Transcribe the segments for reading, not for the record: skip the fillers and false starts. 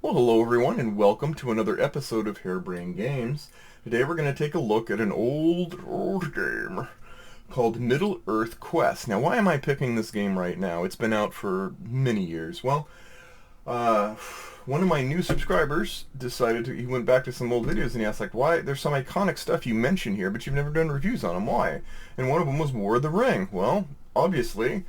Well, hello everyone, and welcome to another episode of Harebrained Games. Today we're going to take a look at an old game called Middle-earth Quest. Now, why am I picking this game right now? It's been out for many years. Well, uh, one of my new subscribers he went back to some old videos and he asked, like, why, there's some iconic stuff you mention here, but you've never done reviews on them. Why? And one of them was War of the Ring. Well, obviously,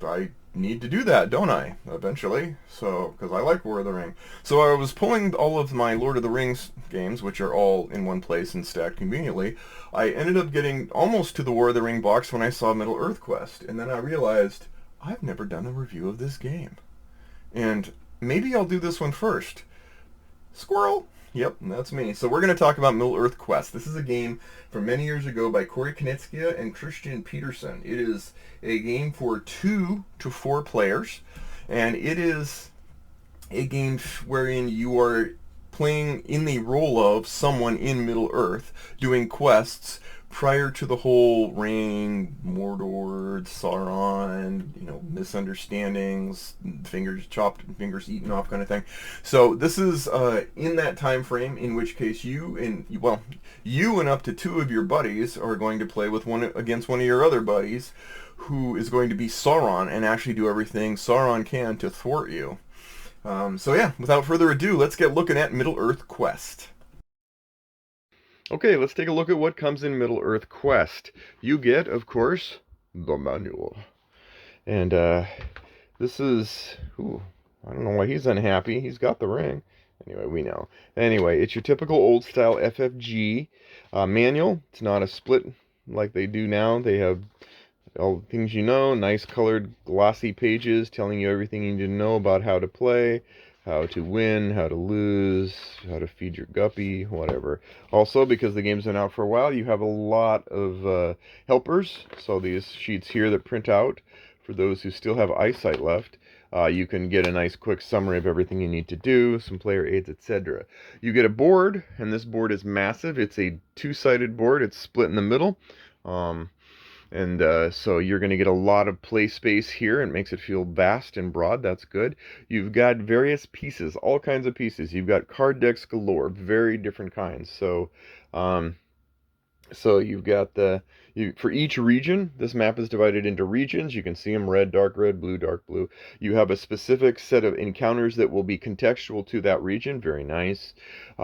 I need to do that, don't I? Eventually. So, because I like War of the Ring. So I was pulling all of my Lord of the Rings games, which are all in one place and stacked conveniently. I ended up getting almost to the War of the Ring box when I saw Middle-earth Quest. And then I realized, I've never done a review of this game. And maybe I'll do this one first. Squirrel! Yep, that's me. So we're going to talk about Middle-earth Quest. This is a game from many years ago by Corey Knizia and Christian Peterson. It is a game for 2 to 4 players, and it is a game wherein you are playing in the role of someone in Middle-earth doing quests prior to the whole Ring, Mordor, Sauron, misunderstandings, fingers chopped, fingers eaten off kind of thing. So this is in that time frame, in which case you and up to 2 of your buddies are going to play with one against one of your other buddies, who is going to be Sauron and actually do everything Sauron can to thwart you. So yeah, without further ado, let's get looking at Middle-earth Quest. Okay, let's take a look at what comes in Middle-earth Quest. You get, of course, the manual. And this is... Ooh, I don't know why he's unhappy. He's got the ring. Anyway, we know. Anyway, it's your typical old-style FFG manual. It's not a split like they do now. They have all the things you know, nice colored glossy pages telling you everything you need to know about how to play, how to win, how to lose, how to feed your guppy, whatever. Also, because the game's been out for a while, you have a lot of helpers. So these sheets here that print out for those who still have eyesight left. You can get a nice quick summary of everything you need to do, some player aids, etc. You get a board, and this board is massive. It's a two-sided board. It's split in the middle. So you're going to get a lot of play space here. It makes it feel vast and broad. That's good. You've got various pieces, all kinds of pieces. You've got card decks galore, very different kinds. So you've got for each region, this map is divided into regions. You can see them: red, dark blue. You have a specific set of encounters that will be contextual to that region. Very nice.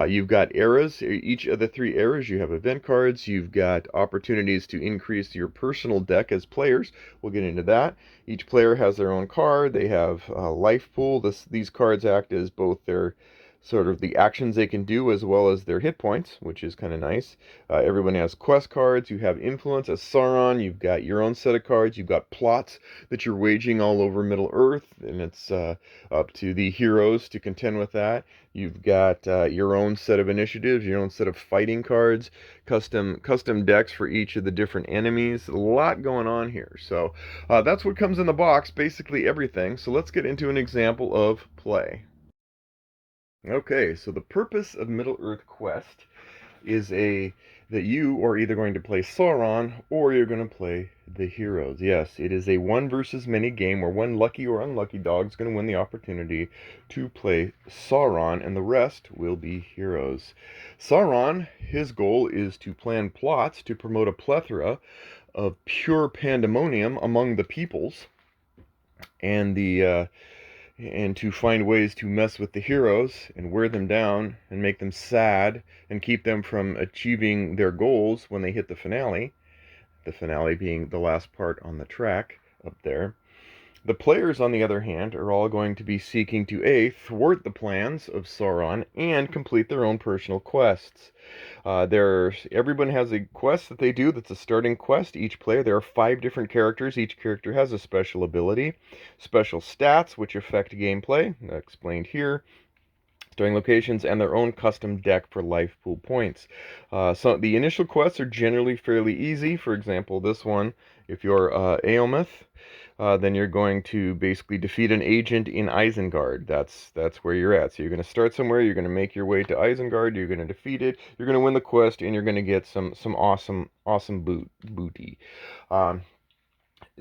You've got eras. Each of the 3 eras, you have event cards. You've got opportunities to increase your personal deck as players. We'll get into that. Each player has their own card. They have a life pool. These cards act as both their sort of the actions they can do as well as their hit points, which is kind of nice. Everyone has quest cards. You have influence as Sauron. You've got your own set of cards. You've got plots that you're waging all over Middle-earth, and it's up to the heroes to contend with that. You've got your own set of initiatives, your own set of fighting cards, custom decks for each of the different enemies. A lot going on here. So that's what comes in the box, basically everything. So let's get into an example of play. Okay, so the purpose of Middle-earth Quest is that you are either going to play Sauron or you're going to play the heroes. Yes, it is a one versus many game where one lucky or unlucky dog is going to win the opportunity to play Sauron, and the rest will be heroes. Sauron, his goal is to plan plots to promote a plethora of pure pandemonium among the peoples, and to find ways to mess with the heroes and wear them down and make them sad and keep them from achieving their goals when they hit the finale. The finale being the last part on the track up there. The players, on the other hand, are all going to be seeking to thwart the plans of Sauron and complete their own personal quests. Everyone has a quest that they do that's a starting quest. Each player, there are 5 different characters. Each character has a special ability, special stats which affect gameplay, explained here, starting locations, and their own custom deck for life pool points. So the initial quests are generally fairly easy. For example, this one, if you're Aelmith, then you're going to basically defeat an agent in Isengard. That's where you're at. So you're going to start somewhere, you're going to make your way to Isengard, you're going to defeat it, you're going to win the quest, and you're going to get some awesome booty. Um,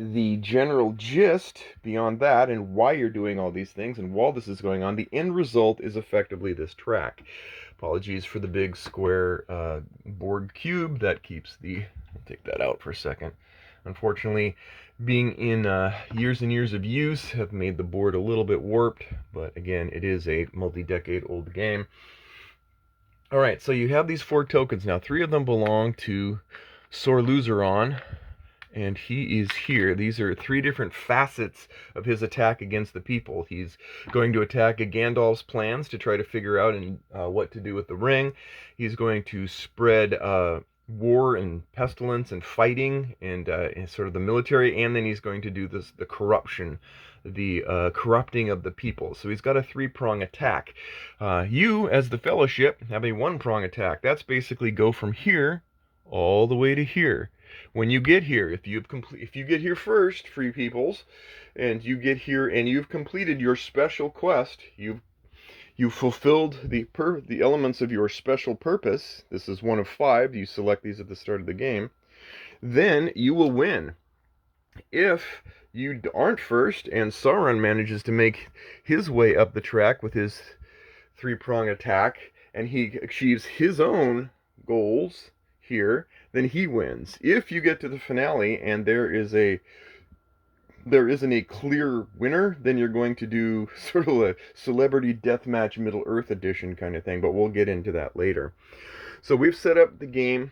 the general gist beyond that and why you're doing all these things and while this is going on, the end result is effectively this track. Apologies for the big square board cube that keeps the... I'll take that out for a second. Unfortunately, being in years and years of use have made the board a little bit warped, but again, it is a multi-decade old game. All right, so you have these 4 tokens now. 3 of them belong to Sauron, and he is here. These are 3 different facets of his attack against the people. He's going to attack Gandalf's plans to try to figure out what to do with the ring. He's going to spread war and pestilence and fighting and sort of the military, and then he's going to do the corruption, the corrupting of the people. So he's got a 3-prong attack. You, as the Fellowship, have a 1-prong attack. That's basically go from here all the way to here. When you get here, if you get here first, free peoples, and you get here and you've completed your special quest, you've fulfilled the elements of your special purpose. This is 1 of 5. You select these at the start of the game. Then you will win. If you aren't first and Sauron manages to make his way up the track with his 3-prong attack and he achieves his own goals here, then he wins. If you get to the finale and there isn't a clear winner, then you're going to do sort of a Celebrity Deathmatch Middle Earth edition kind of thing, but we'll get into that later. So we've set up the game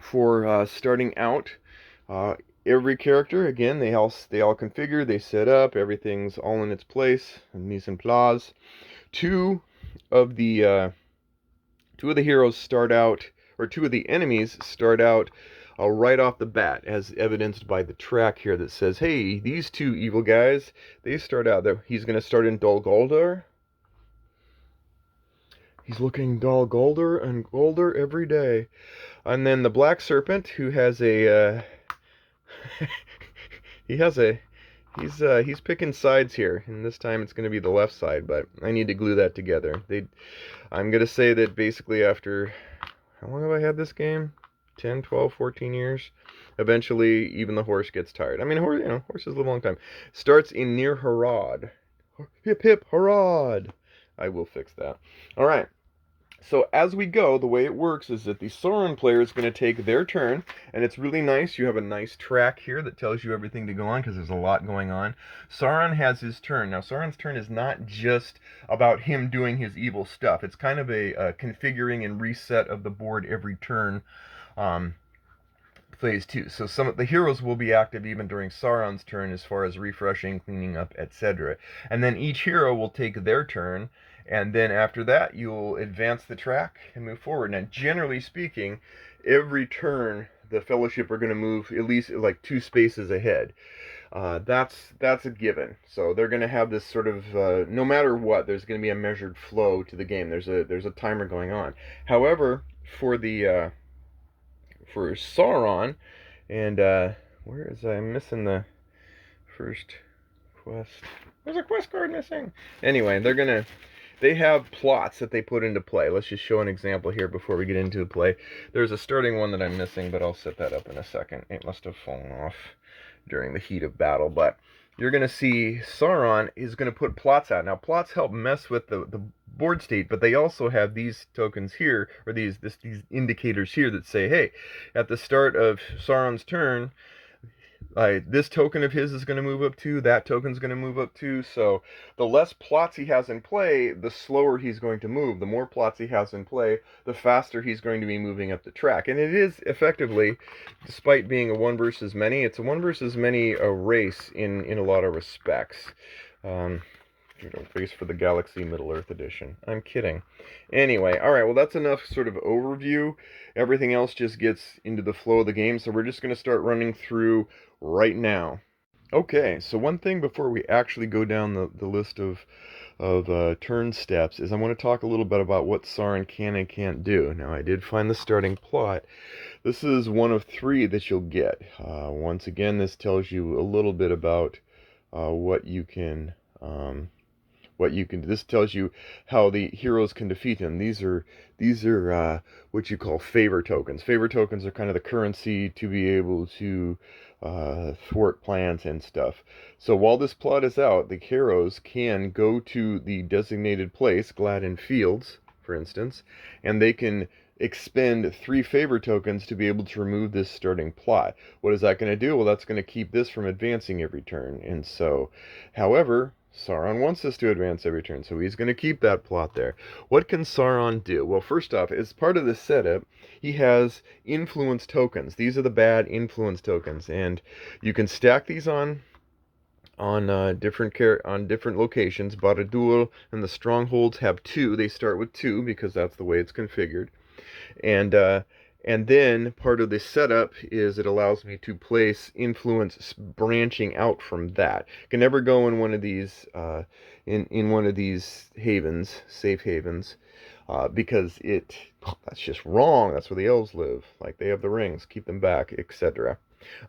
for starting out. Every character, again, they all configure, they set up, everything's all in its place, mise en place. Two of the heroes start out, or 2 of the enemies start out right off the bat, as evidenced by the track here that says, hey, these 2 evil guys, they start out there. He's going to start in Dol Guldur. He's looking Dol Guldur and Guldur every day. And then the Black Serpent, who has a... he's picking sides here, and this time it's going to be the left side, but I need to glue that together. I'm going to say that basically after... How long have I had this game? 10, 12, 14 years? Eventually, even the horse gets tired. I mean, horses live a long time. Starts in near Harad. Hip, hip, Harad! I will fix that. All right. So as we go, the way it works is that the Sauron player is going to take their turn, and it's really nice. You have a nice track here that tells you everything to go on, because there's a lot going on. Sauron has his turn. Now, Sauron's turn is not just about him doing his evil stuff. It's kind of a configuring and reset of the board every turn phase 2. So some of the heroes will be active even during Sauron's turn as far as refreshing, cleaning up, etc. And then each hero will take their turn, and then after that, you'll advance the track and move forward. Now, generally speaking, every turn, the Fellowship are going to move at least like 2 spaces ahead. That's a given. So they're going to have this sort of, no matter what, there's going to be a measured flow to the game. There's a timer going on. However, for Sauron, and where is I'm missing the first quest. There's a quest card missing. Anyway, they have plots that they put into play. Let's just show an example here before we get into the play. There's a starting one that I'm missing, but I'll set that up in a second. It must have fallen off during the heat of battle, but you're going to see Sauron is going to put plots out. Now, plots help mess with the board state, but they also have these tokens here, or these indicators here that say, hey, at the start of Sauron's turn, this token of his is going to move up 2, that token's going to move up 2, so the less plots he has in play, the slower he's going to move. The more plots he has in play, the faster he's going to be moving up the track. And it is effectively, despite being a 1 versus many, it's a 1 versus many race in a lot of respects. Face for the Galaxy Middle Earth Edition. I'm kidding. Anyway, alright, well that's enough sort of overview. Everything else just gets into the flow of the game, so we're just going to start running through right now. Okay, so one thing before we actually go down the list of turn steps is I want to talk a little bit about what Sauron can and can't do. Now, I did find the starting plot. This is 1 of 3 that you'll get. Once again, this tells you a little bit about what you can what you can do. This tells you how the heroes can defeat him. These are what you call favor tokens. Favor tokens are kind of the currency to be able to thwart plans and stuff. So while this plot is out, the heroes can go to the designated place, Gladden Fields, for instance, and they can expend 3 favor tokens to be able to remove this starting plot. What is that going to do? Well, that's going to keep this from advancing every turn. And so, however, Sauron wants us to advance every turn, so he's going to keep that plot there. What can Sauron do? Well, first off, as part of the setup, he has influence tokens. These are the bad influence tokens, and you can stack these on different locations. Barad-dûr and the strongholds have 2. They start with 2 because that's the way it's configured. And then part of the setup is it allows me to place influence branching out from that. I can never go in one of these in one of these havens, safe havens, because that's just wrong. That's where the elves live. Like, they have the rings, keep them back, etc.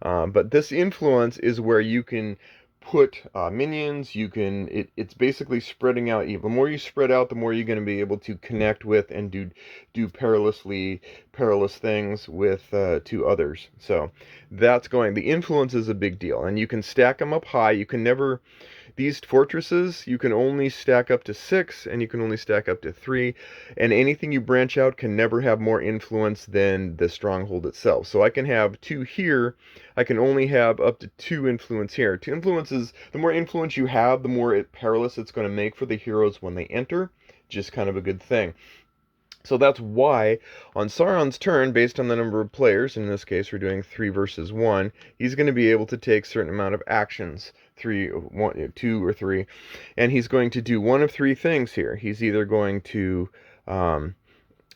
But this influence is where you can put minions. It's basically spreading out evil. The more you spread out, the more you're going to be able to connect with and do perilous things with to others. So that's going. The influence is a big deal, and you can stack them up high. You can never. These fortresses, you can only stack up to 6, and you can only stack up to 3, and anything you branch out can never have more influence than the stronghold itself. So I can have 2 here, I can only have up to 2 influence here. 2 influences, the more influence you have, the more perilous it's going to make for the heroes when they enter. Just kind of a good thing. So that's why on Sauron's turn, based on the number of players, in this case we're doing 3 versus 1, he's going to be able to take a certain amount of actions, 2 or 3, and he's going to do one of 3 things here. He's either going to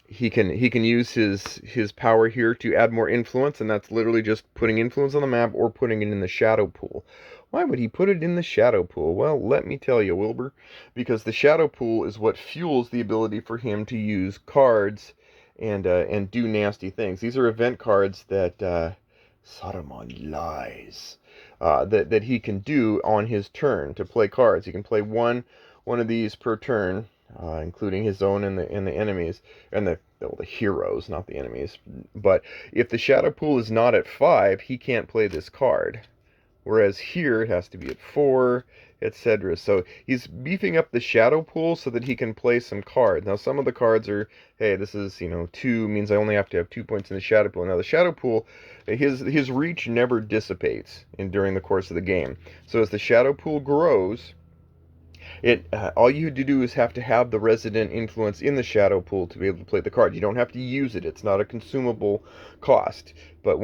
he can use his power here to add more influence, and that's literally just putting influence on the map or putting it in the shadow pool. Why would he put it in the shadow pool? Well, let me tell you, Wilbur, because the shadow pool is what fuels the ability for him to use cards and do nasty things. These are event cards that Saruman lies that he can do on his turn to play cards. He can play one of these per turn, including his own and the enemies and the heroes, not the enemies. But if the shadow pool is not at 5, he can't play this card. Whereas here it has to be at 4, etc. So he's beefing up the shadow pool so that he can play some cards. Now some of the cards are, hey, this is 2 means I only have to have 2 points in the shadow pool. Now the shadow pool, his reach never dissipates during the course of the game. So as the shadow pool grows, all you have to do is have to have the resident influence in the shadow pool to be able to play the card. You don't have to use it. It's not a consumable cost. But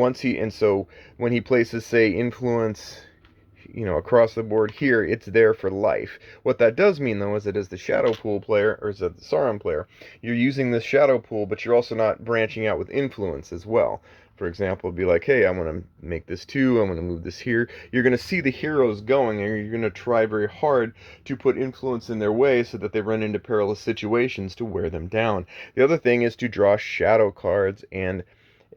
so when he places, say, influence, across the board here, it's there for life. What that does mean, though, is that as the shadow pool player, or as the Sauron player, you're using this shadow pool, but you're also not branching out with influence as well. For example, it'd be like, hey, I'm going to make this 2, I'm going to move this here. You're going to see the heroes going, and you're going to try very hard to put influence in their way so that they run into perilous situations to wear them down. The other thing is to draw shadow cards and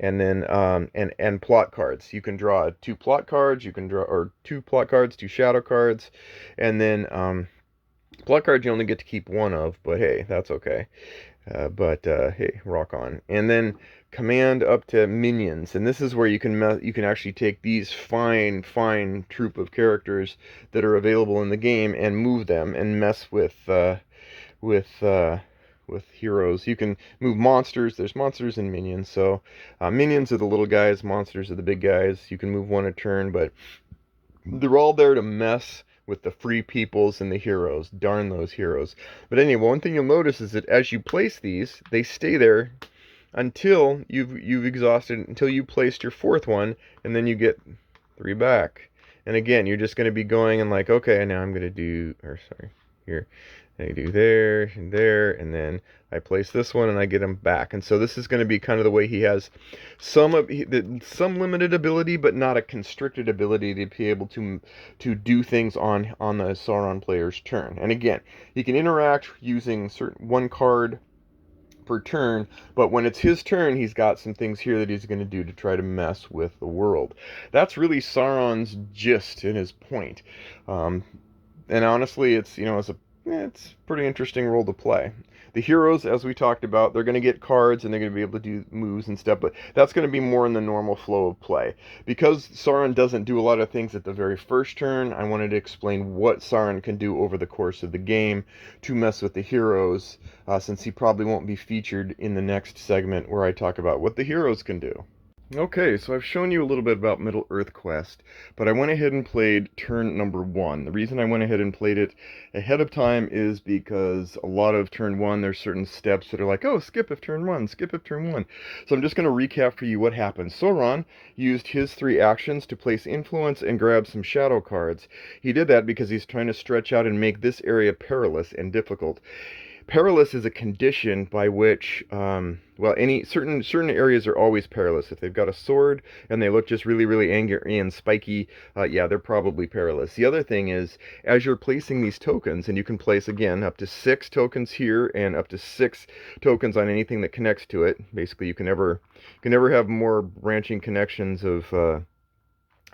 then and plot cards. You can draw 2 plot cards, 2 plot cards, 2 shadow cards, and then plot cards you only get to keep 1 of, but hey, that's okay. Hey, rock on. And then command up to minions, and this is where you can actually take these fine troop of characters that are available in the game and move them and mess with heroes. You can move monsters. There's monsters and minions. So minions are the little guys, monsters are the big guys. You can move 1 a turn, but they're all there to mess with the free peoples and the heroes. Darn those heroes. But anyway, one thing you'll notice is that as you place these, they stay there until you've exhausted, until you placed your 4th one, and then you get 3 back. And again, you're just going to be going and like, okay, now I'm going to do, here. I do there, and then I place this one, and I get him back. And so this is going to be kind of the way he has some limited ability, but not a constricted ability to be able to do things on the Sauron player's turn. And again, he can interact using 1 card per turn, but when it's his turn, he's got some things here that he's going to do to try to mess with the world. That's really Sauron's gist and his point. And honestly, it's, It's a pretty interesting role to play. The heroes, as we talked about, they're going to get cards and they're going to be able to do moves and stuff, but that's going to be more in the normal flow of play. Because Sauron doesn't do a lot of things at the very first turn, I wanted to explain what Sauron can do over the course of the game to mess with the heroes, since he probably won't be featured in the next segment where I talk about what the heroes can do. Okay, so I've shown you a little bit about Middle-earth Quest, but I went ahead and played turn number 1. The reason I went ahead and played it ahead of time is because a lot of turn 1, there's certain steps that are like, oh, skip if turn 1, skip if turn 1. So I'm just going to recap for you what happened. Sauron used his 3 actions to place influence and grab some shadow cards. He did that because he's trying to stretch out and make this area perilous and difficult. Perilous is a condition by which, well, any certain areas are always perilous. If they've got a sword and they look just really, really angry and spiky, yeah, they're probably perilous. The other thing is, as you're placing these tokens, and you can place, again, up to 6 tokens here and up to 6 tokens on anything that connects to it. Basically, you can never have more branching connections of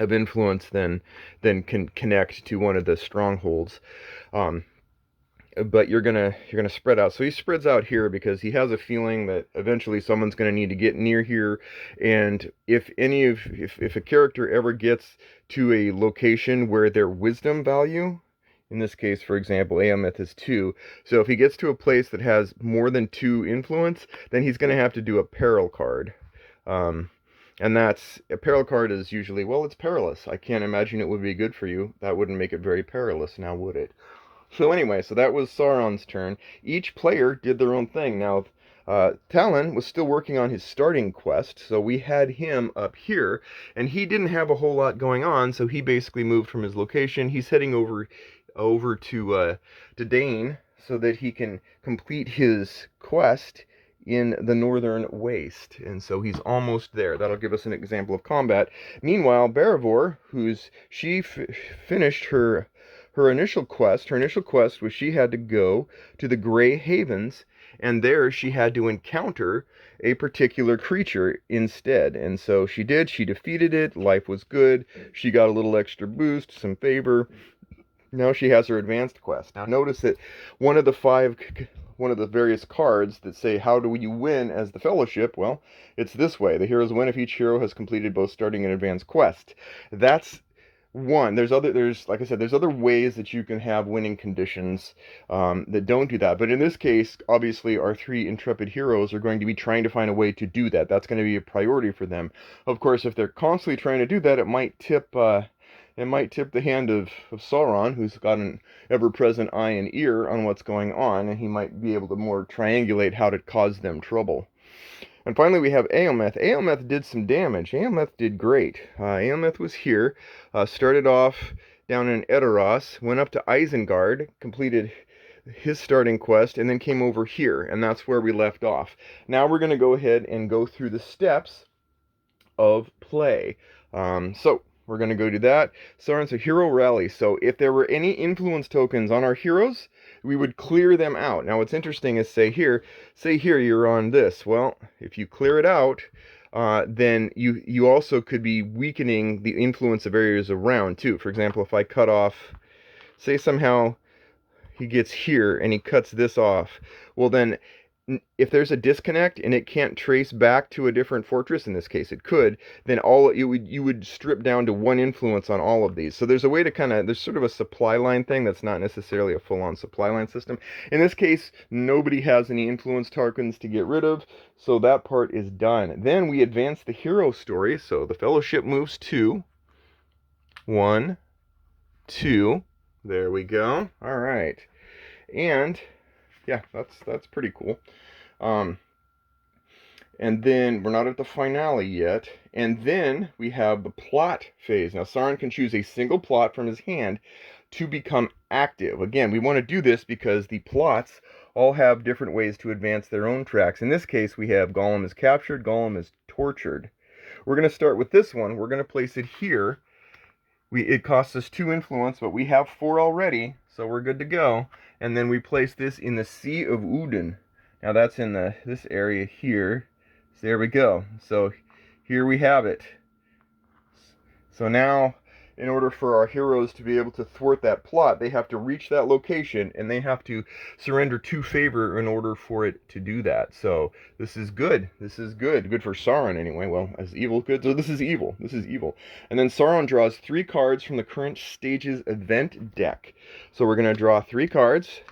influence than can connect to one of the strongholds. But you're gonna spread out. So he spreads out here because he has a feeling that eventually someone's gonna need to get near here. And if a character ever gets to a location where their wisdom value, in this case, for example, Aelmeth is 2. So if he gets to a place that has more than 2 influence, then he's gonna have to do a peril card. And that's, a peril card is usually, well, it's perilous. I can't imagine it would be good for you. That wouldn't make it very perilous, now would it? So anyway, so that was Sauron's turn. Each player did their own thing. Now, Talon was still working on his starting quest, so we had him up here, and he didn't have a whole lot going on, so he basically moved from his location. He's heading over to Dane so that he can complete his quest in the Northern Waste, and so he's almost there. That'll give us an example of combat. Meanwhile, Beravor, she finished her initial quest. Her initial quest was she had to go to the Grey Havens, and there she had to encounter a particular creature instead. And so she did. She defeated it. Life was good. She got a little extra boost, some favor. Now she has her advanced quest. Now notice that one of the various cards that say, how do you win as the Fellowship? Well, it's this way. The heroes win if each hero has completed both starting and advanced quest. That's one. Like I said, there's other ways that you can have winning conditions that don't do that. But in this case, obviously, our 3 intrepid heroes are going to be trying to find a way to do that. That's going to be a priority for them. Of course, if they're constantly trying to do that, it might tip the hand of Sauron, who's got an ever-present eye and ear on what's going on, and he might be able to more triangulate how to cause them trouble. And finally, we have Aelmeth. Aelmeth did some damage. Aelmeth did great. Aelmeth was here, started off down in Edoras, went up to Isengard, completed his starting quest, and then came over here, and that's where we left off. Now we're going to go ahead and go through the steps of play. So we're going to go do that. Sauron's a hero rally. So if there were any influence tokens on our heroes, we would clear them out. Now what's interesting is, say here you're on this. Well, if you clear it out, then you also could be weakening the influence of areas around too. For example, if I cut off, say somehow he gets here and he cuts this off, well then, if there's a disconnect and it can't trace back to a different fortress, in this case it could, then you would strip down to 1 influence on all of these. So there's a way to there's sort of a supply line thing that's not necessarily a full-on supply line system. In this case, nobody has any influence tokens to get rid of, so that part is done. Then we advance the hero story, so the Fellowship moves 2. 1, 2. There we go. All right. And yeah, that's pretty cool. And then we're not at the finale yet. And then we have the plot phase. Now Sauron can choose a single plot from his hand to become active. Again, we want to do this because the plots all have different ways to advance their own tracks. In this case, we have Gollum is captured, Gollum is tortured. We're going to start with this one. We're going to place it here. It costs us 2 influence, but we have 4 already, so we're good to go. And then we place this in the Sea of Udin. Now that's in this area here. So there we go. So here we have it. So now in order for our heroes to be able to thwart that plot, they have to reach that location, and they have to surrender 2 favor in order for it to do that. So this is good. This is good. Good for Sauron anyway. Well, as evil good. So this is evil. This is evil. And then Sauron draws 3 cards from the current stage's event deck. So we're going to draw 3 cards.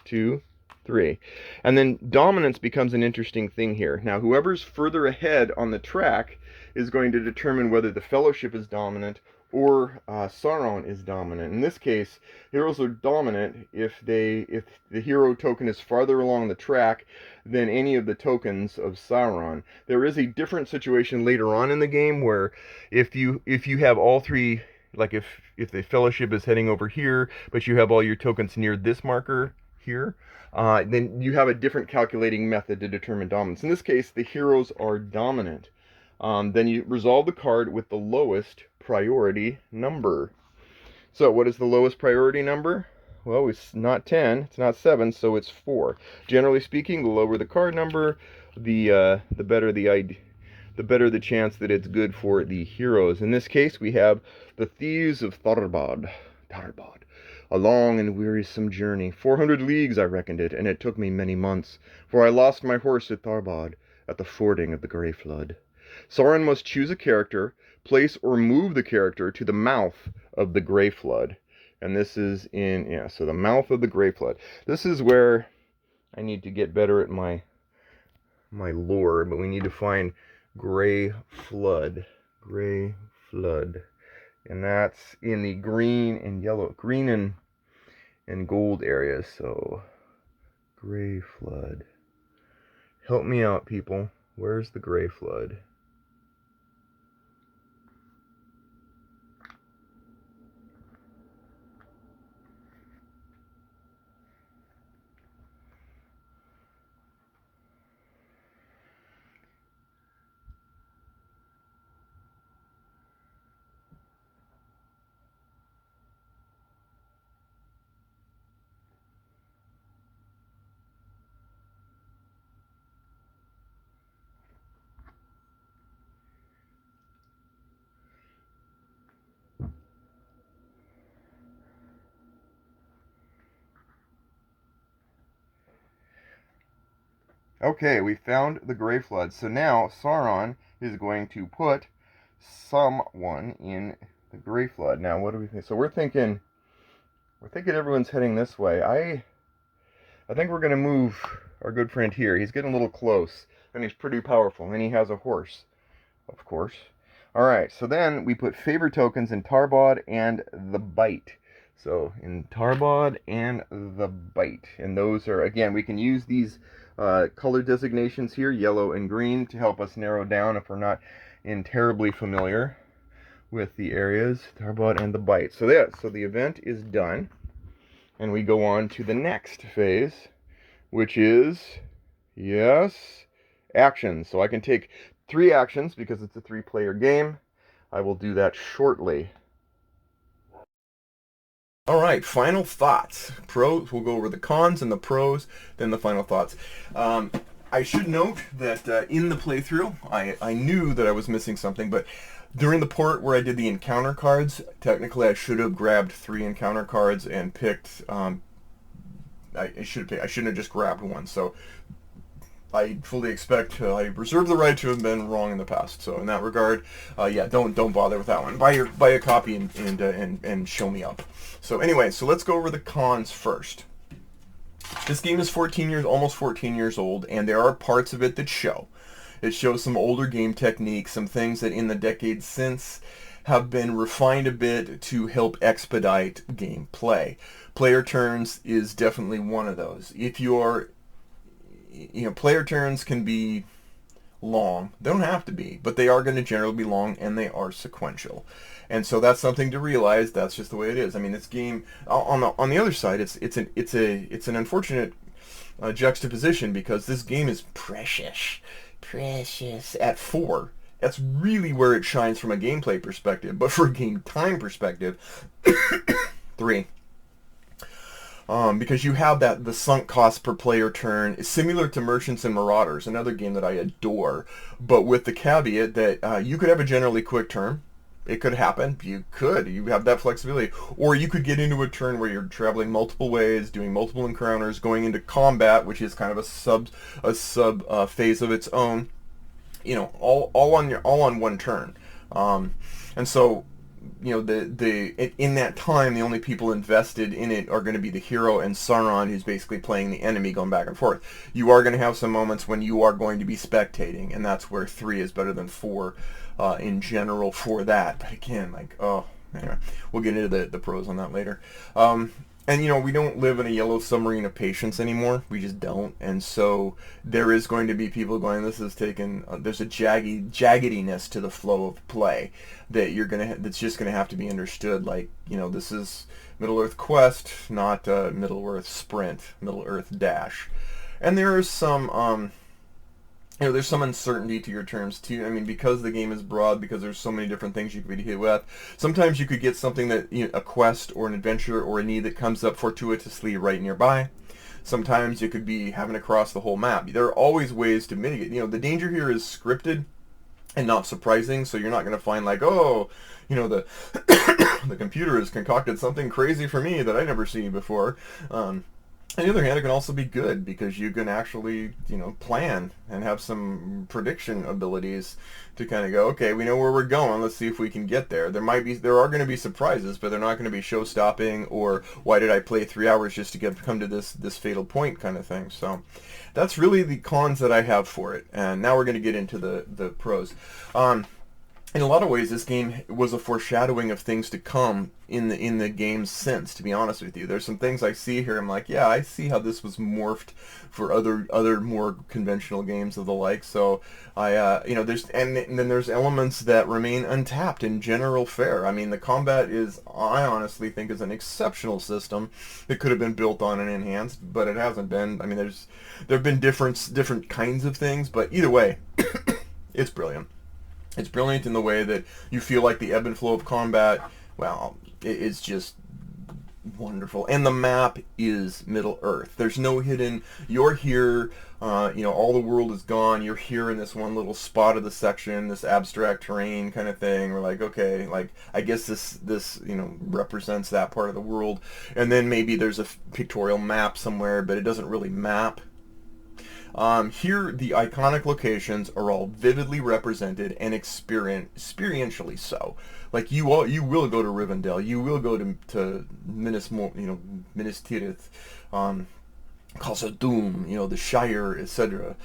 2, 3. And then dominance becomes an interesting thing here. Now, whoever's further ahead on the track is going to determine whether the Fellowship is dominant or Sauron is dominant. In this case, heroes are dominant if the hero token is farther along the track than any of the tokens of Sauron. There is a different situation later on in the game where if you have all 3, like if the Fellowship is heading over here, but you have all your tokens near this marker here, then you have a different calculating method to determine dominance. In this case, the heroes are dominant. Then you resolve the card with the lowest priority number. So what is the lowest priority number? Well, it's not 10, it's not 7, so it's 4. Generally speaking, the lower the card number, the better the chance that it's good for the heroes. In this case, we have the Thieves of Tharbad. A long and wearisome journey. 400 leagues I reckoned it, and it took me many months, for I lost my horse at Tharbad, at the fording of the Grey Flood. Sauron must choose a character, place or move the character to the mouth of the Grey Flood. And this is so the mouth of the Grey Flood. This is where I need to get better at my lore, but we need to find Grey Flood. Grey Flood. And that's in the green and yellow, green and gold areas. So, Grey Flood. Help me out, people. Where's the Grey Flood? Okay, we found the Grey Flood. So now Sauron is going to put someone in the Grey Flood. Now, what do we think? So we're thinking everyone's heading this way. I think we're going to move our good friend here. He's getting a little close, and he's pretty powerful, and he has a horse, of course. All right, so then we put favor tokens in Tarbad and the Bite. So in Tarbad and the Bite, and those are, again, we can use these color designations here, yellow and green, to help us narrow down if we're not terribly familiar with the areas. Tarbad and the Bite. So the event is done, and we go on to the next phase, which is, yes, actions. So I can take 3 actions because it's a 3-player game. I will do that shortly. All right, final thoughts. Pros, we'll go over the cons and the pros, then the final thoughts. I should note that in the playthrough, I knew that I was missing something, but during the part where I did the encounter cards, technically I should have grabbed 3 encounter cards and picked, I shouldn't have just grabbed one. So I fully expect, I reserve the right to have been wrong in the past. So in that regard, yeah, don't bother with that one. Buy a copy and show me up. So anyway, so let's go over the cons first. This game is almost 14 years old, and there are parts of it that show. It shows some older game techniques, some things that in the decades since have been refined a bit to help expedite gameplay. Player turns is definitely one of those. If you're, player turns can be long. They don't have to be, but they are going to generally be long, and they are sequential. And so that's something to realize. That's just the way it is. I mean, this game on the other side, it's an unfortunate juxtaposition, because this game is precious at 4. That's really where it shines from a gameplay perspective. But for a game time perspective, 3. Because you have the sunk cost per player turn is similar to Merchants and Marauders, another game that I adore, but with the caveat that you could have a generally quick turn, It could happen. You could. You have that flexibility. Or you could get into a turn where you're traveling multiple ways, doing multiple encounters, going into combat, which is kind of a sub phase of its own. All on one turn. And so, in that time, the only people invested in it are going to be the hero and Sauron, who's basically playing the enemy, going back and forth. You are going to have some moments when you are going to be spectating, and that's where 3 is better than 4 in general for that. But again, anyway, we'll get into the pros on that later. And we don't live in a yellow submarine of patience anymore. We just don't. And so there is going to be people going, this is taken, there's a jaggediness to the flow of play that's just gonna have to be understood. This is Middle-earth Quest, not Middle-earth Sprint, Middle-earth Dash. And there is some there's some uncertainty to your terms too. I mean, because the game is broad, because there's so many different things you could be hit with. Sometimes you could get something that, a quest or an adventure or a need that comes up fortuitously right nearby. Sometimes you could be having to cross the whole map. There are always ways to mitigate. The danger here is scripted and not surprising, so you're not going to find the the computer has concocted something crazy for me that I never seen before. On the other hand, it can also be good because you can actually, plan and have some prediction abilities to kind of go, okay, we know where we're going. Let's see if we can get there. There are going to be surprises, but they're not going to be show-stopping or why did I play 3 hours just to come to this fatal point kind of thing. So that's really the cons that I have for it. And now we're going to get into the pros. In a lot of ways, this game was a foreshadowing of things to come in the game's sense, to be honest with you. There's some things I see here, I'm like, yeah, I see how this was morphed for other more conventional games of the like. So and then there's elements that remain untapped in general fare. I mean, the combat I honestly think is an exceptional system. It could have been built on and enhanced, but it hasn't been. I mean, there have been different kinds of things, but either way, it's brilliant. It's brilliant in the way that you feel like the ebb and flow of combat, it's just wonderful. And the map is Middle-earth. There's no hidden, you're here, all the world is gone, you're here in this one little spot of the section, this abstract terrain kind of thing. We're like, okay, I guess this represents that part of the world. And then maybe there's a pictorial map somewhere, but it doesn't really map. Here, the iconic locations are all vividly represented and experientially so. Like you will go to Rivendell, you will go to Minas Tirith, Khazad-dûm, the Shire, etc.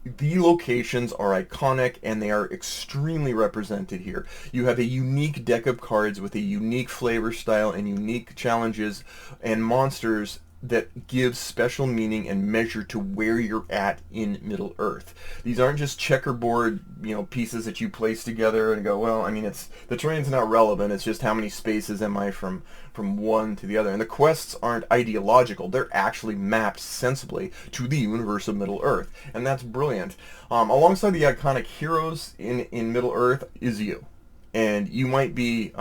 The locations are iconic and they are extremely represented here. You have a unique deck of cards with a unique flavor style and unique challenges and monsters that gives special meaning and measure to where you're at in Middle-earth. These aren't just checkerboard, pieces that you place together and go, well, I mean, the terrain's not relevant. It's just how many spaces am I from one to the other. And the quests aren't ideological. They're actually mapped sensibly to the universe of Middle-earth. And that's brilliant. Alongside the iconic heroes in Middle-earth is you. And you might be,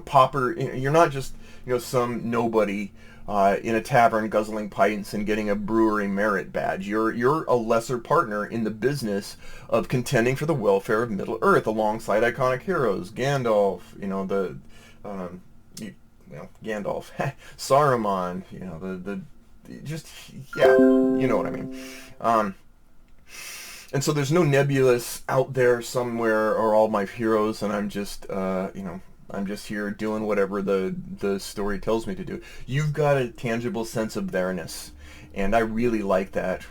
pauper. You're not just some nobody in a tavern guzzling pints and getting a brewery merit badge. You're a lesser partner in the business of contending for the welfare of Middle-earth alongside iconic heroes. Gandalf, Gandalf, Saruman, you know what I mean. And so there's no nebulous out there somewhere are all my heroes and I'm just, I'm just here doing whatever the story tells me to do. You've got a tangible sense of there-ness, and I really like that.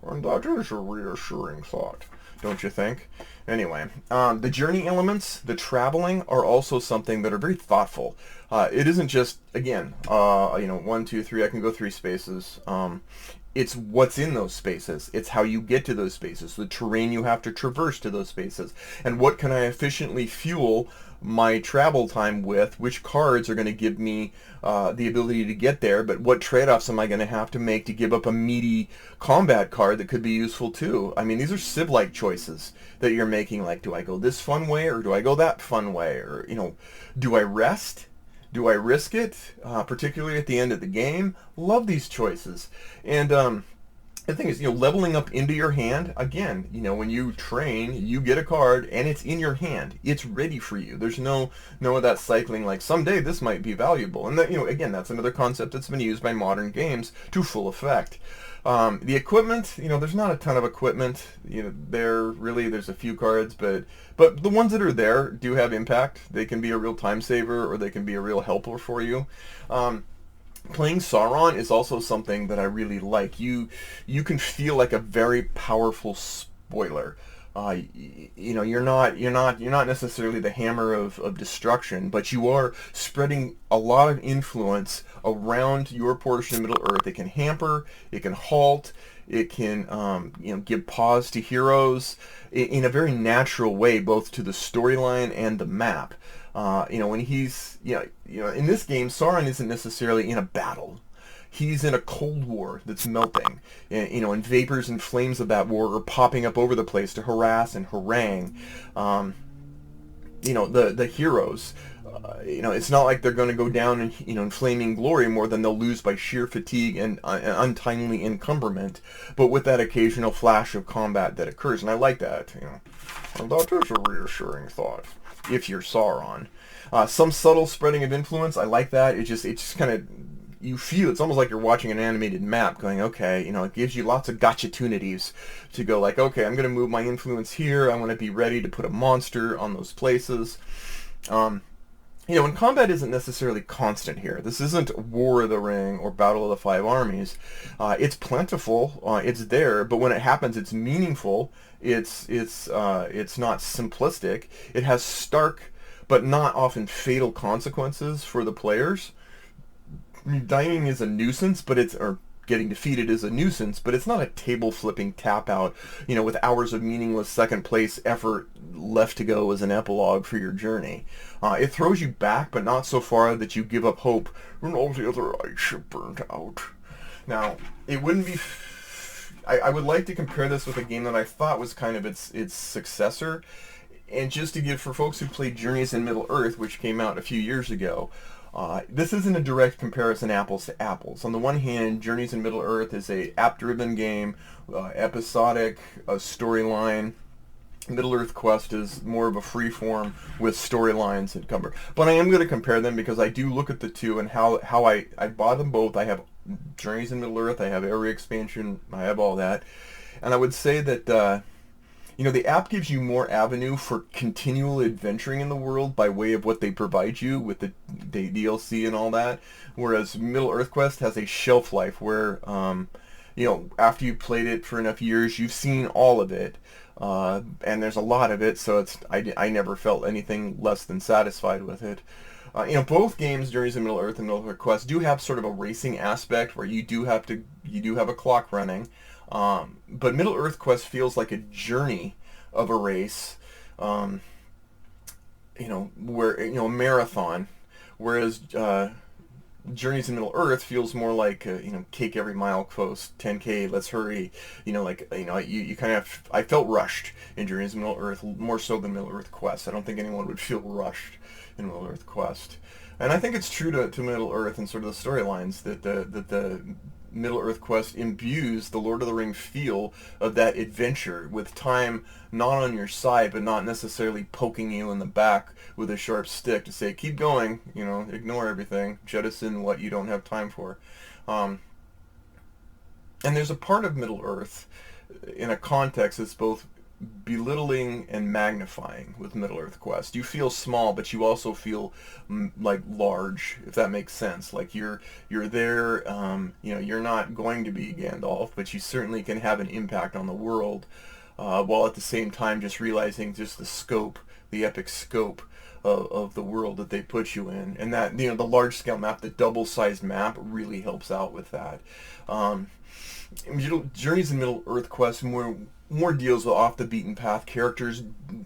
And that is a reassuring thought, don't you think? Anyway, the journey elements, the traveling, are also something that are very thoughtful. It isn't just, again, 1, 2, 3, I can go 3 spaces. It's what's in those spaces. It's how you get to those spaces, the terrain you have to traverse to those spaces, and what can I efficiently fuel my travel time with, which cards are going to give me the ability to get there, but what trade-offs am I going to have to make to give up a meaty combat card that could be useful too? I mean, these are Civ-like choices that you're making, like, do I go this fun way or do I go that fun way? Or, do I rest? Do I risk it? Particularly at the end of the game? Love these choices. And The thing is, leveling up into your hand, again, when you train, you get a card and it's in your hand. It's ready for you. There's no of that cycling like someday this might be valuable. And that, again, that's another concept that's been used by modern games to full effect. The equipment, there's not a ton of equipment. There's a few cards, but the ones that are there do have impact. They can be a real time saver or they can be a real helper for you. Playing Sauron is also something that I really like. You can feel like a very powerful spoiler. You're not necessarily the hammer of destruction, but you are spreading a lot of influence around your portion of Middle Earth. It can hamper, it can halt, it can give pause to heroes in a very natural way, both to the storyline and the map. When he's in this game, Sauron isn't necessarily in a battle. He's in a cold war that's melting, and vapors and flames of that war are popping up over the place to harass and harangue, the heroes. It's not like they're going to go down in flaming glory more than they'll lose by sheer fatigue and untimely encumberment, but with that occasional flash of combat that occurs, and I like that. And that is a reassuring thought. If you're Sauron, some subtle spreading of influence, I like that. It just kind of, you feel it's almost like you're watching an animated map going, okay, it gives you lots of gotcha-tunities to go like, okay, I'm going to move my influence here. I want to be ready to put a monster on those places. And combat isn't necessarily constant here. This isn't War of the Ring or Battle of the Five Armies. It's plentiful. It's there, but when it happens, it's meaningful. It's not simplistic. It has stark, but not often fatal consequences for the players. Dying is a nuisance, or getting defeated is a nuisance, but it's not a table flipping tap out, with hours of meaningless second place effort left to go as an epilogue for your journey. It throws you back, but not so far that you give up hope when all the other ice ship burnt out. Now, it wouldn't be... I would like to compare this with a game that I thought was kind of its successor, and just to give, for folks who played Journeys in Middle-earth, which came out a few years ago, this isn't a direct comparison apples to apples. On the one hand, Journeys in Middle-earth is a app-driven game, episodic, storyline. Middle-earth Quest is more of a free-form with storylines that cover. But I am going to compare them because I do look at the two and how I bought them both. I have Journeys in Middle-earth, I have Area Expansion, I have all that. And I would say that the app gives you more avenue for continual adventuring in the world by way of what they provide you with the DLC and all that, whereas Middle-earth Quest has a shelf life where, after you've played it for enough years, you've seen all of it, and there's a lot of it, so I never felt anything less than satisfied with it. Both games, Journeys in Middle-earth and Middle-earth Quest, do have sort of a racing aspect where you do have a clock running. But Middle-earth Quest feels like a journey of a race, where a marathon, whereas Journeys in Middle-earth feels more like cake every mile post, 10K, let's hurry. You kind of, I felt rushed in Journeys in Middle-earth more so than Middle-earth Quest. I don't think anyone would feel rushed in Middle-earth Quest, and I think it's true to Middle-earth and sort of the storylines that the Middle-earth Quest imbues the Lord of the Ring feel of that adventure, with time not on your side, but not necessarily poking you in the back with a sharp stick to say, keep going, ignore everything, jettison what you don't have time for. And there's a part of Middle-earth in a context that's both belittling and magnifying with Middle-earth Quest. You feel small, but you also feel like large, if that makes sense. Like you're there, you're not going to be Gandalf, but you certainly can have an impact on the world, while at the same time just realizing just the epic scope of the world that they put you in. And that, the large-scale map, the double-sized map really helps out with that. Journeys in Middle-earth Quest more deals with off the beaten path characters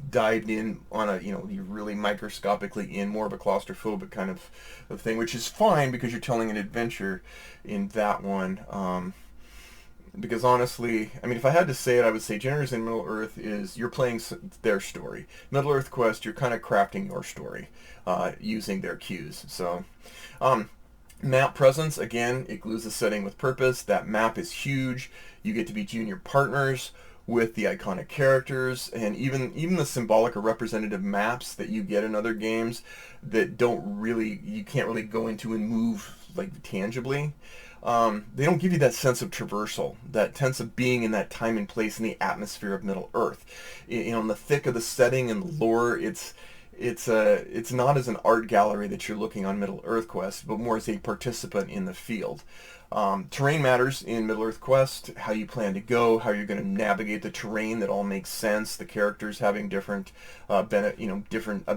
dived in on a you're really microscopically in more of a claustrophobic kind of thing, which is fine because you're telling an adventure in that one. Because honestly, I mean, if I had to say it, I would say Journeys in Middle-earth is you're playing their story. Middle-earth Quest, you're kind of crafting your story using their cues. So Map presence, again, it glues the setting with purpose. That map is huge. You get to be junior partners with the iconic characters, and even the symbolic or representative maps that you get in other games that you can't really go into and move like tangibly. They don't give you that sense of traversal, that sense of being in that time and place in the atmosphere of Middle Earth. In the thick of the setting and the lore, it's not as an art gallery that you're looking on Middle Earth Quest, but more as a participant in the field. Terrain matters in Middle Earth Quest. How you plan to go, how you're going to navigate the terrain, that all makes sense. The characters having different, different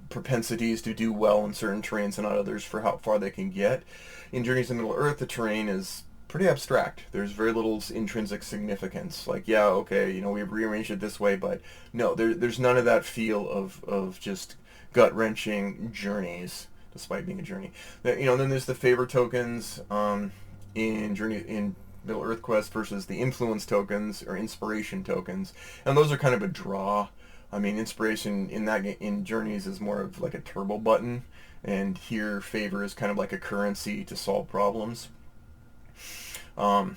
propensities to do well in certain terrains and not others for how far they can get. In Journeys to Middle Earth, the terrain is pretty abstract. There's very little intrinsic significance. Like, yeah, okay, we've rearranged it this way, but no, there's none of that feel of just gut-wrenching journeys, despite being a journey. Then there's the favor tokens in Middle Earth Quest versus the influence tokens or inspiration tokens, and those are kind of a draw. I mean, inspiration in Journeys is more of like a turbo button, and here favor is kind of like a currency to solve problems. Um,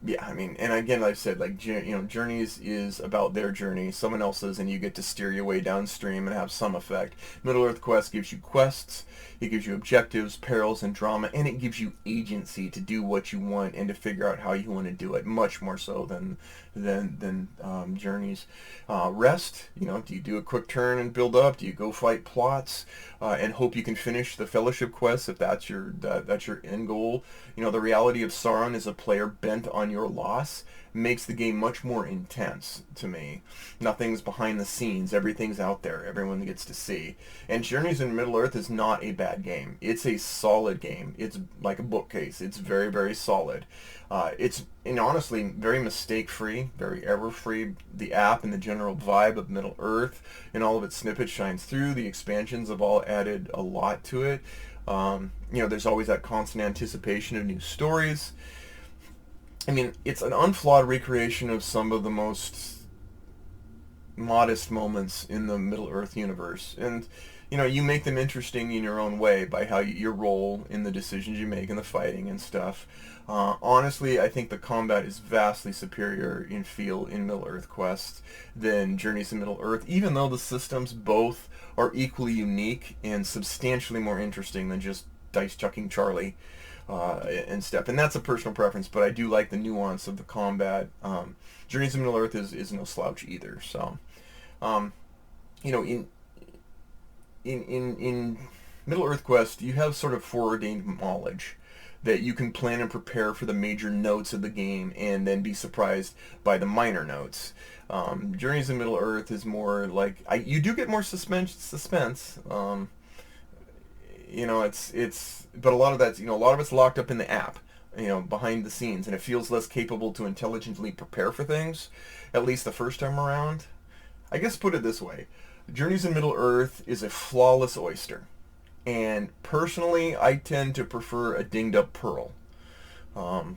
yeah, I mean, and again, like I said, like Journeys is about their journey, someone else's, and you get to steer your way downstream and have some effect. Middle Earth Quest gives you quests, it gives you objectives, perils, and drama, and it gives you agency to do what you want and to figure out how you want to do it. Much more so than Journeys. Rest, do you do a quick turn and build up? Do you go fight plots and hope you can finish the Fellowship quest if that's your end goal? The reality of Sauron as a player bent on your loss makes the game much more intense to me. Nothing's behind the scenes. Everything's out there. Everyone gets to see. And Journeys in Middle Earth is not a bad game. It's a solid game. It's like a bookcase. It's very, very solid. And honestly, very mistake-free, very error-free. The app and the general vibe of Middle Earth and all of its snippets shines through. The expansions have all added a lot to it. There's always that constant anticipation of new stories. I mean, it's an unflawed recreation of some of the most modest moments in the Middle Earth universe. And, you make them interesting in your own way by your role in the decisions you make in the fighting and stuff. Honestly, I think the combat is vastly superior in feel in Middle Earth Quest than Journeys to Middle Earth, even though the systems both are equally unique and substantially more interesting than just dice chucking Charlie and stuff. And that's a personal preference, but I do like the nuance of the combat. Journeys to Middle Earth is no slouch either. So, um, you know, in Middle Earth Quest, you have sort of foreordained knowledge that you can plan and prepare for the major notes of the game and then be surprised by the minor notes. Journeys in Middle Earth is more like you do get more suspense. But a lot of it's locked up in the app, behind the scenes, and it feels less capable to intelligently prepare for things, at least the first time around. I guess put it this way, Journeys in Middle Earth is a flawless oyster, and personally, I tend to prefer a dinged up pearl. Um,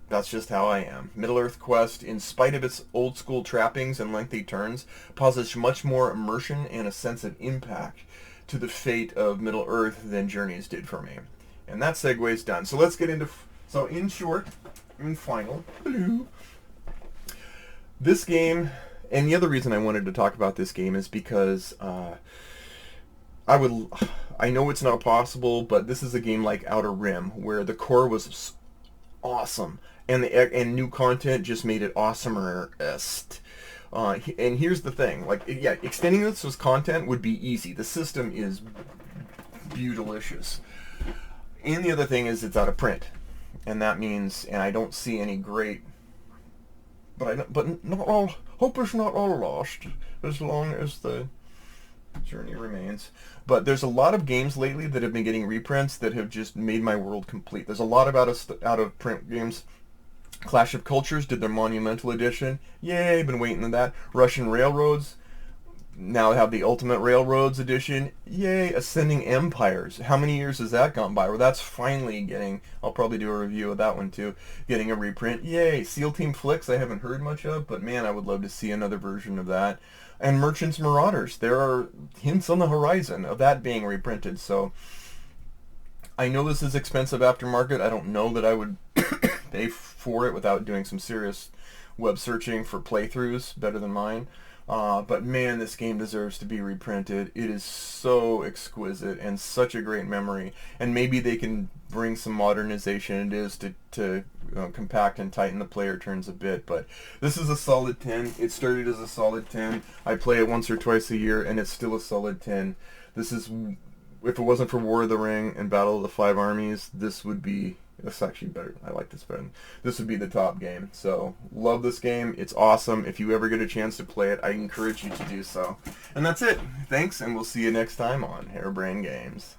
that's just how I am. Middle Earth Quest, in spite of its old school trappings and lengthy turns, posits much more immersion and a sense of impact to the fate of Middle Earth than Journeys did for me. And that segue's done. So let's get into... So in short, in final, hello, this game, and the other reason I wanted to talk about this game is because I know it's not possible, but this is a game like Outer Rim, where the core was awesome, and new content just made it awesomer. And here's the thing, extending this as content would be easy. The system is beautilicious. And the other thing is it's out of print. And that means, and I don't see any great, but not all, hope is not all lost, as long as the journey remains. But there's a lot of games lately that have been getting reprints that have just made my world complete. There's a lot of out of print games. Clash of Cultures did their Monumental Edition. Yay, been waiting on that. Russian Railroads now have the Ultimate Railroads Edition. Yay, Ascending Empires. How many years has that gone by? Well, that's finally getting... I'll probably do a review of that one too. Getting a reprint. Yay, SEAL Team Flicks I haven't heard much of, but man, I would love to see another version of that. And Merchants Marauders. There are hints on the horizon of that being reprinted, so... I know this is expensive aftermarket. I don't know that I would pay for it without doing some serious web searching for playthroughs better than mine. But man, this game deserves to be reprinted. It is so exquisite and such a great memory. And maybe they can bring some modernization. It is to compact and tighten the player turns a bit. But this is a solid 10. It started as a solid 10. I play it once or twice a year, and it's still a solid 10. This is, if it wasn't for War of the Ring and Battle of the Five Armies, this would be, that's actually better. I like this better. This would be the top game. So, love this game. It's awesome. If you ever get a chance to play it, I encourage you to do so. And that's it. Thanks, and we'll see you next time on Harebrained Games.